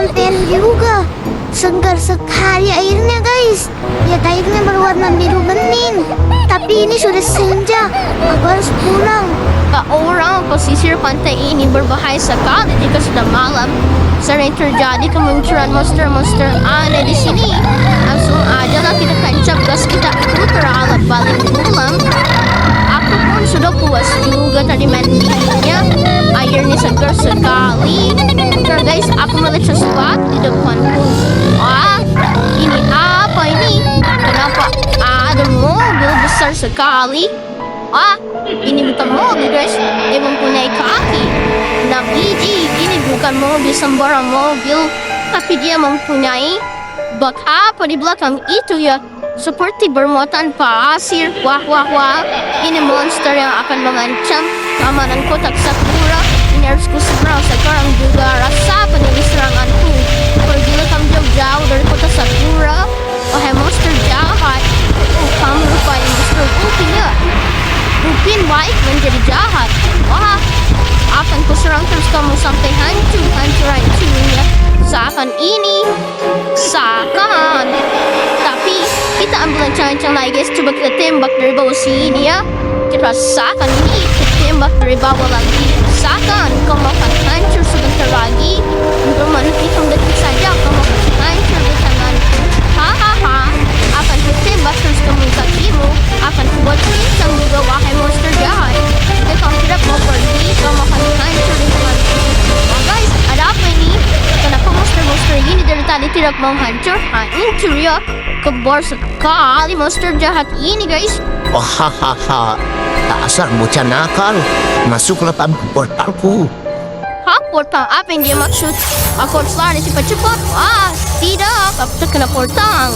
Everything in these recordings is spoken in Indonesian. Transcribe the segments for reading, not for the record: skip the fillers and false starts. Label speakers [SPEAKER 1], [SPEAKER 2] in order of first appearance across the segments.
[SPEAKER 1] kesampean juga. Segar sekali airnya guys. Lihat airnya berwarna biru bening. Tapi ini sudah senja. Aku harus pulang.
[SPEAKER 2] Orang pesisir pantai ini berbahaya sekali jika sudah malam. Sering terjadi kemunculan monster-monster aneh di sini. Langsung aja lah kita tancap gas, kita putar alat balik pulang. Aku pun sudah puas juga tadi mandinya. Airnya segar sekali. Bentar guys, aku melihat sesuatu di depanku. Wah, ini apa ini? Kenapa ada mobil besar sekali? Ah, ini bukan mobil guys, dia mempunyai kaki. 6 biji, ini bukan mobil sembarang mobil, tapi dia mempunyai bak apa di belakang itu ya? Seperti bermuatan pasir. Wah, ini monster yang akan mengancam keamanan kotak Sakura. Ini harus kuserang sekarang juga rasa penyelidik seranganku. Pergilah kamu jauh-jauh dari kota Sakura. Wahai monster jahat. Kamu rupanya monster Upin ya? Upin baik menjadi jahat. Wah, akan kuserang terus kamu sampai hancur-hancurnya. Seakan ini. Tapi kita ambil ancang-ancang lagi guys. Coba kita tembak dari bawah sini ya. Kita rasakan ini. Kita tembak dari bawah lagi. Rasakan kamu akan hancur sebentar lagi. Untuk menghitung detik saja kamu akan hancur di tanganku. Hahaha. Akan kutembak terus kamu kakimu. Akan kubuat pincang juga wahai monster jahat. Jika kamu tidak mau pergi, kamu akan hancur di tanganku. Wah guys, ada apa ini? Kenapa monster-monster ini dari tadi tidak mau hancur? Hancur ya. Kebor sekali monster jahat ini guys.
[SPEAKER 3] Hahaha. Dasar bocah nakal. Masuklah ke portalku.
[SPEAKER 2] Portal apa yang dia maksud? Aku harus lari cepat-cepat. Wah, tidak. Aku terkena portal.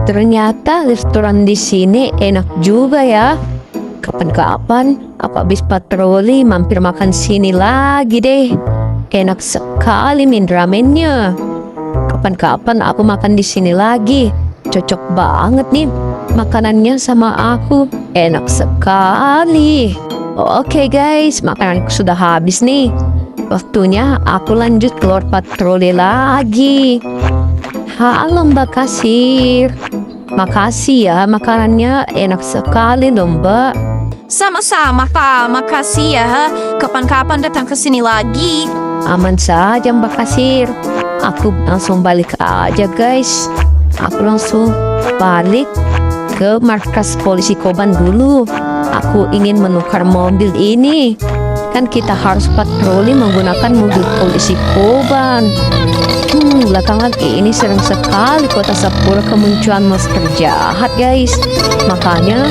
[SPEAKER 4] Ternyata restoran di sini enak juga ya. Kapan-kapan aku habis patroli mampir makan sini lagi deh. Enak sekali min ramennya. Kapan-kapan aku makan di sini lagi. Cocok banget nih makanannya sama aku. Enak sekali. Oke guys, makananku sudah habis nih. Waktunya aku lanjut keluar patroli lagi. Halo Mbak Kasir. Makasih ya, makanannya enak sekali loh Mbak.
[SPEAKER 5] Sama-sama Kak, makasih ya. Kapan-kapan datang ke sini lagi.
[SPEAKER 4] Aman saja Mbak Kasir. Aku langsung balik aja guys. Aku langsung balik ke markas polisi Koban dulu. Aku ingin menukar mobil ini. Kan kita harus patroli menggunakan mobil polisi Koban. Belakangan ini sering sekali kota Sakura kemunculan monster jahat guys. Makanya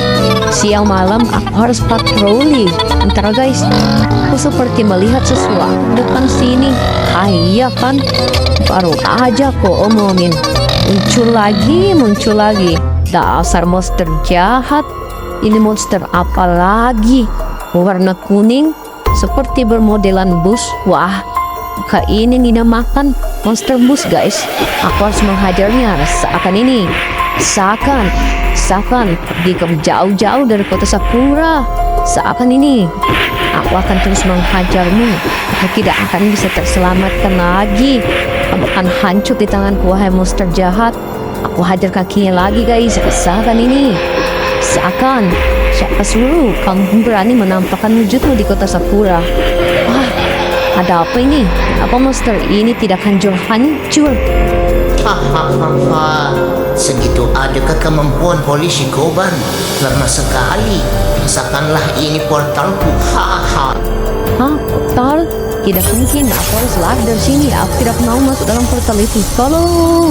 [SPEAKER 4] siang malam aku harus patroli. Ntar guys, aku seperti melihat sesuatu depan sini. Iya kan, baru aja kok omongin. Muncul lagi. Dasar monster jahat. Ini monster apa lagi? Warna kuning seperti bermodelan bus. Wah, ini dinamakan monster bus guys. Aku harus menghajarnya seakan ini. Seakan jauh-jauh dari kota Sakura. Seakan ini aku akan terus menghajarmu. Aku tidak akan bisa terselamatkan lagi. Kamu akan hancur di tanganku wahai monster jahat. Aku hajar kakinya lagi guys. Seakan ini. Siapa suruh kamu berani menampakkan wujudmu di kota Sakura? Wah, ada apa ini? Apa monster ini tidak hancur?
[SPEAKER 3] Hahaha, segitu adakah kemampuan polisi Koban? Lama sekali. Rasakanlah ini portalku. Hahaha.
[SPEAKER 4] Hah? Portal? Tidak mungkin. Aku harus lari dari sini. Aku tidak mau masuk dalam portal itu. Tolong!